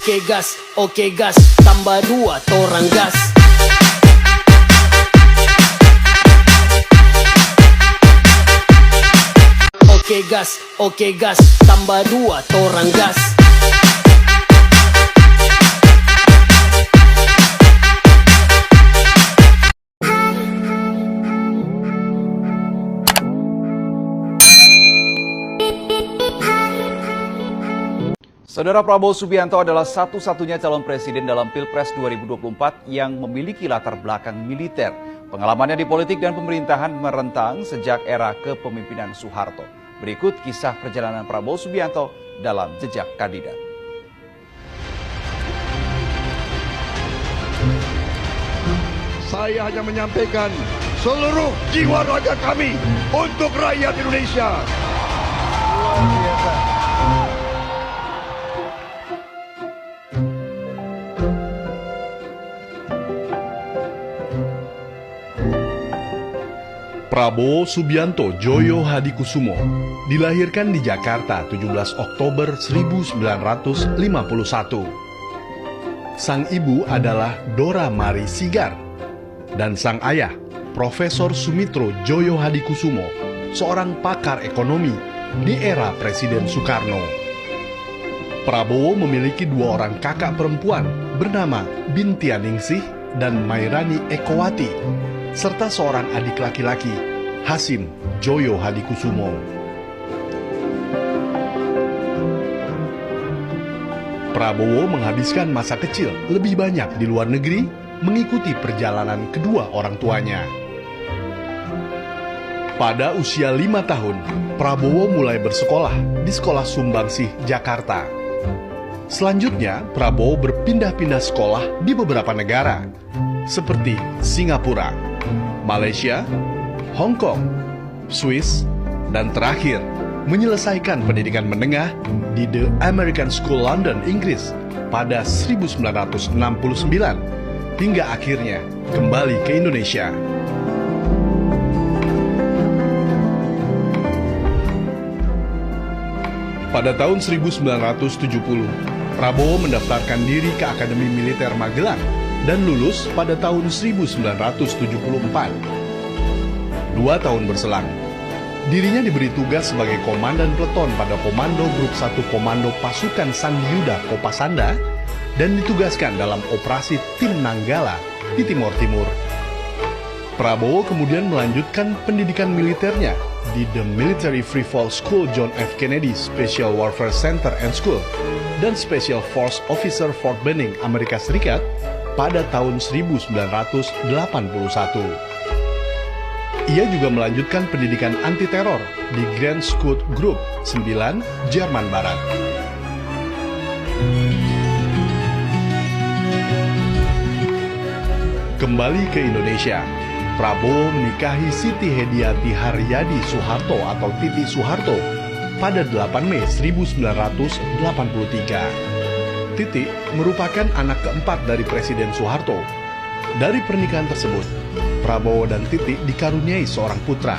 oke gas, tambah 2 torang gas. Oke gas, tambah 2 torang gas. Saudara Prabowo Subianto adalah satu-satunya calon presiden dalam Pilpres 2024 yang memiliki latar belakang militer. Pengalamannya di politik dan pemerintahan merentang sejak era kepemimpinan Soeharto. Berikut kisah perjalanan Prabowo Subianto dalam Jejak Kandidat. Saya hanya menyampaikan seluruh jiwa raga kami untuk rakyat Indonesia. Luar biasa. Prabowo Subianto Djoyo Hadikusumo dilahirkan di Jakarta 17 Oktober 1951. Sang ibu adalah Dora Mari Sigar dan sang ayah Profesor Sumitro Djoyo Hadikusumo, seorang pakar ekonomi di era Presiden Soekarno. Prabowo memiliki 2 orang kakak perempuan bernama Bintianingsih dan Mairani Ekowati, serta seorang adik laki-laki, Hasim Djoyo Hadikusumo. Prabowo menghabiskan masa kecil lebih banyak di luar negeri, mengikuti perjalanan kedua orang tuanya. Pada usia 5 tahun, Prabowo mulai bersekolah di Sekolah Sumbangsih, Jakarta. Selanjutnya, Prabowo berpindah-pindah sekolah di beberapa negara, seperti Singapura, Malaysia, Hong Kong, Swiss, dan terakhir menyelesaikan pendidikan menengah di The American School London, Inggris pada 1969 hingga akhirnya kembali ke Indonesia. Pada tahun 1970, Prabowo mendaftarkan diri ke Akademi Militer Magelang dan lulus pada tahun 1974. 2 tahun berselang, dirinya diberi tugas sebagai komandan peleton pada Komando Grup 1 Komando Pasukan Sandiuda Kopasanda dan ditugaskan dalam operasi Tim Nanggala di Timor Timur. Prabowo kemudian melanjutkan pendidikan militernya di The Military Free Fall School John F. Kennedy Special Warfare Center and School dan Special Force Officer Fort Benning, Amerika Serikat pada tahun 1981. Ia juga melanjutkan pendidikan anti-teror di Grand Scout Group 9, Jerman Barat. Kembali ke Indonesia, Prabowo menikahi Siti Hediati Haryadi Soeharto atau Titi Soeharto pada 8 Mei 1983. Titi merupakan anak keempat dari Presiden Soeharto. Dari pernikahan tersebut, Prabowo dan Titi dikaruniai seorang putra,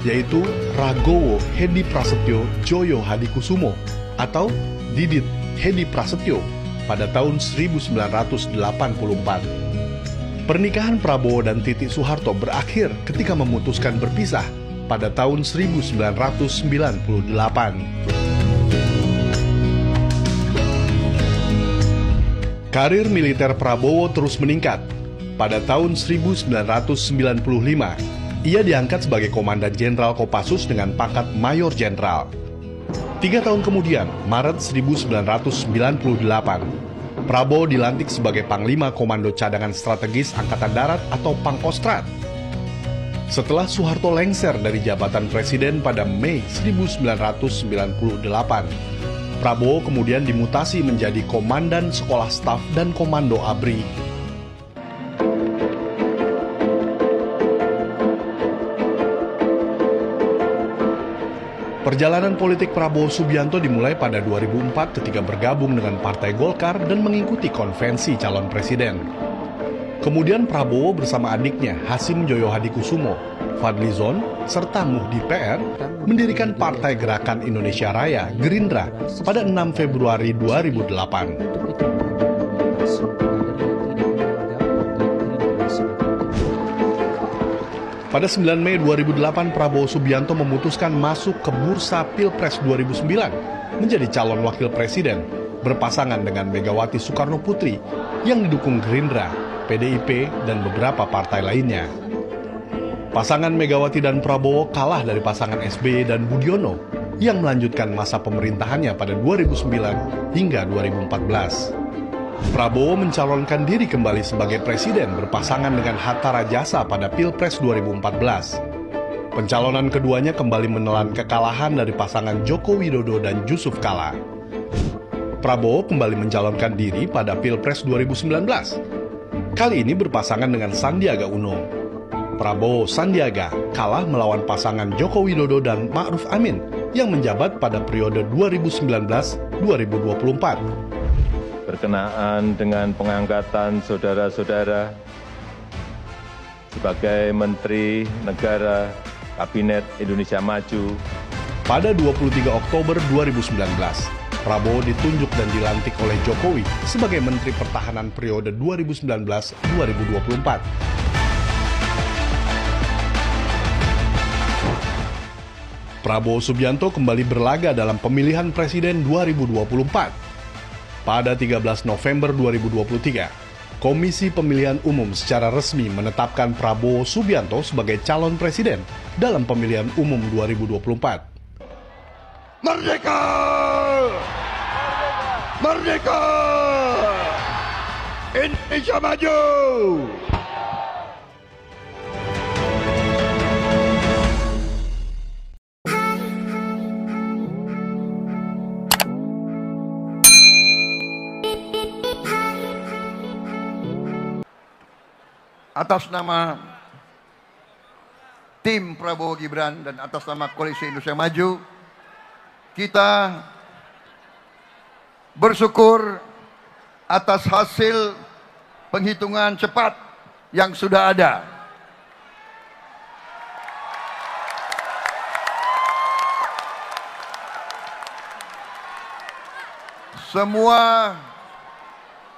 yaitu Ragowo Hedi Prasetyo Djoyo Hadikusumo atau Didit Hedi Prasetyo pada tahun 1984. Pernikahan Prabowo dan Titi Soeharto berakhir ketika memutuskan berpisah pada tahun 1998. Karir militer Prabowo terus meningkat. Pada tahun 1995, ia diangkat sebagai Komandan Jenderal Kopassus dengan pangkat Mayor Jenderal. 3 tahun kemudian, Maret 1998, Prabowo dilantik sebagai Panglima Komando Cadangan Strategis Angkatan Darat atau Pangkostrat. Setelah Soeharto lengser dari jabatan Presiden pada Mei 1998, Prabowo kemudian dimutasi menjadi Komandan Sekolah Staf dan Komando ABRI. Perjalanan politik Prabowo Subianto dimulai pada 2004 ketika bergabung dengan Partai Golkar dan mengikuti konvensi calon presiden. Kemudian Prabowo bersama adiknya Hasim Djoyo Hadikusumo, Fadlizon, serta Muhdi PR mendirikan Partai Gerakan Indonesia Raya Gerindra pada 6 Februari 2008. Pada 9 Mei 2008, Prabowo Subianto memutuskan masuk ke bursa Pilpres 2009 menjadi calon wakil presiden berpasangan dengan Megawati Soekarno Putri yang didukung Gerindra, PDIP, dan beberapa partai lainnya. Pasangan Megawati dan Prabowo kalah dari pasangan SBY dan Budiono yang melanjutkan masa pemerintahannya pada 2009 hingga 2014. Prabowo mencalonkan diri kembali sebagai presiden berpasangan dengan Hatta Rajasa pada Pilpres 2014. Pencalonan keduanya kembali menelan kekalahan dari pasangan Joko Widodo dan Yusuf Kala. Prabowo kembali mencalonkan diri pada Pilpres 2019. Kali ini berpasangan dengan Sandiaga Uno. Prabowo Sandiaga kalah melawan pasangan Joko Widodo dan Ma'ruf Amin yang menjabat pada periode 2019-2024. Berkenaan dengan pengangkatan saudara-saudara sebagai Menteri Negara Kabinet Indonesia Maju. Pada 23 Oktober 2019, Prabowo ditunjuk dan dilantik oleh Jokowi sebagai Menteri Pertahanan periode 2019-2024. Prabowo Subianto kembali berlaga dalam pemilihan presiden 2024. Pada 13 November 2023, Komisi Pemilihan Umum secara resmi menetapkan Prabowo Subianto sebagai calon presiden dalam pemilihan umum 2024. Merdeka! Merdeka! Indonesia maju! Atas nama tim Prabowo Gibran dan atas nama Koalisi Indonesia Maju, kita bersyukur atas hasil penghitungan cepat yang sudah ada. Semua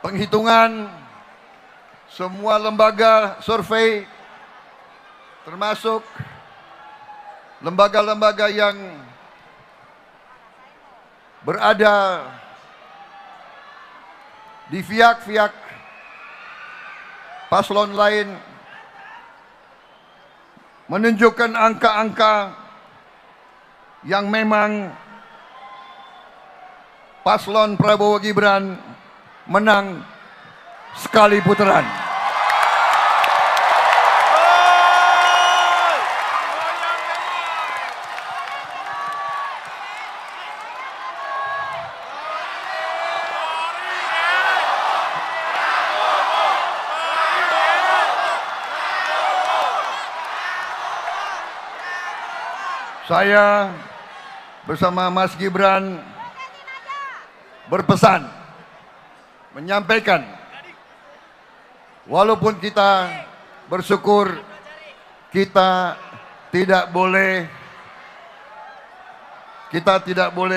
penghitungan, semua lembaga survei, termasuk lembaga-lembaga yang berada di pihak-pihak paslon lain, menunjukkan angka-angka yang memang paslon Prabowo Gibran menang sekali putaran. Saya bersama Mas Gibran berpesan, menyampaikan, walaupun kita bersyukur, kita tidak boleh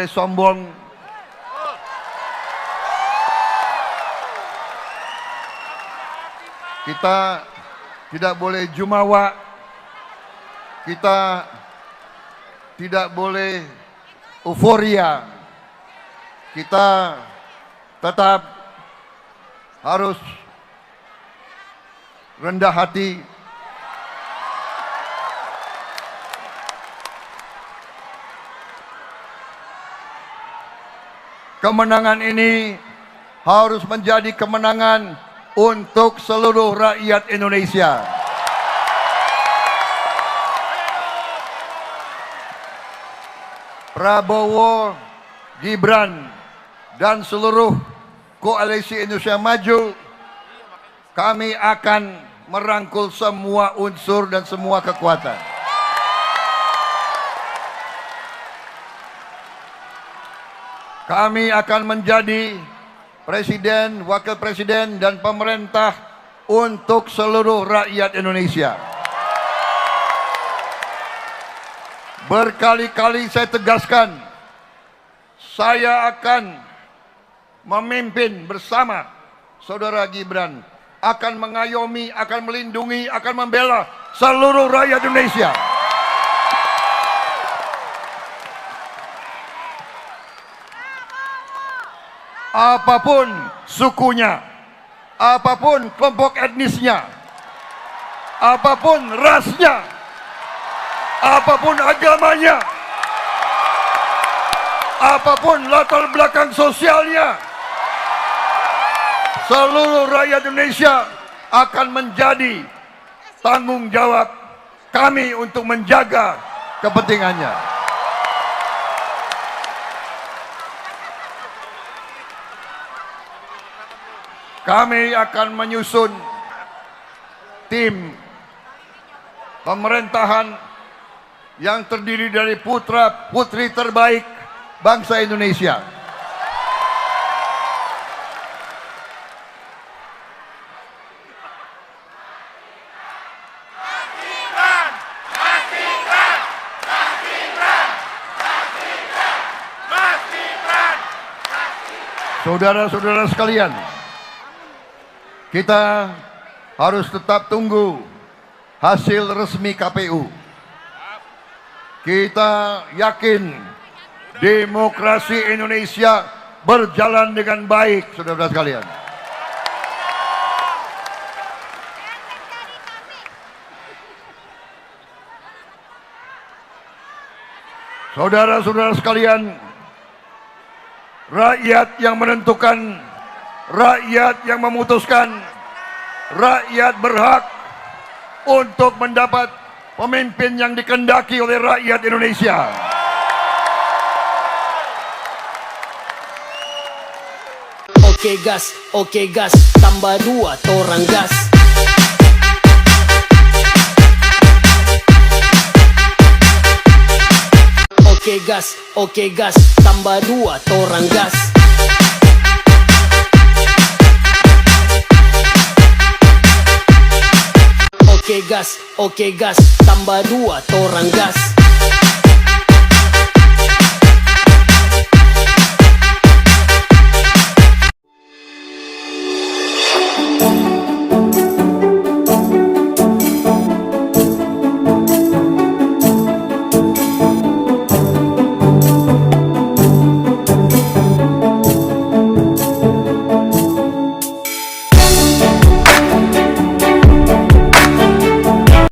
sombong. Kita tidak boleh jumawa. Kita tidak boleh euforia. Kita tetap harus rendah hati. Kemenangan ini harus menjadi kemenangan untuk seluruh rakyat Indonesia. Prabowo, Gibran, dan seluruh Koalisi Indonesia Maju, kami akan merangkul semua unsur dan semua kekuatan. Kami akan menjadi presiden, wakil presiden, dan pemerintah untuk seluruh rakyat Indonesia. Berkali-kali saya tegaskan, saya akan memimpin bersama saudara Gibran, akan mengayomi, akan melindungi, akan membela seluruh rakyat Indonesia. Apapun sukunya, apapun kelompok etnisnya, apapun rasnya, apapun agamanya, apapun latar belakang sosialnya, seluruh rakyat Indonesia akan menjadi tanggung jawab kami untuk menjaga kepentingannya. Kami akan menyusun tim pemerintahan yang terdiri dari putra-putri terbaik bangsa Indonesia. Saudara-saudara sekalian, kita harus tetap tunggu hasil resmi KPU. Kita yakin demokrasi Indonesia berjalan dengan baik, saudara-saudara sekalian. Saudara-saudara sekalian, rakyat yang menentukan, rakyat yang memutuskan, rakyat berhak untuk mendapat pemimpin yang dikehendaki oleh rakyat Indonesia. Oke gas, tambah 2 torang gas. Oke gas, tambah 2 torang gas. Oke gas, tambah 2 torang gas.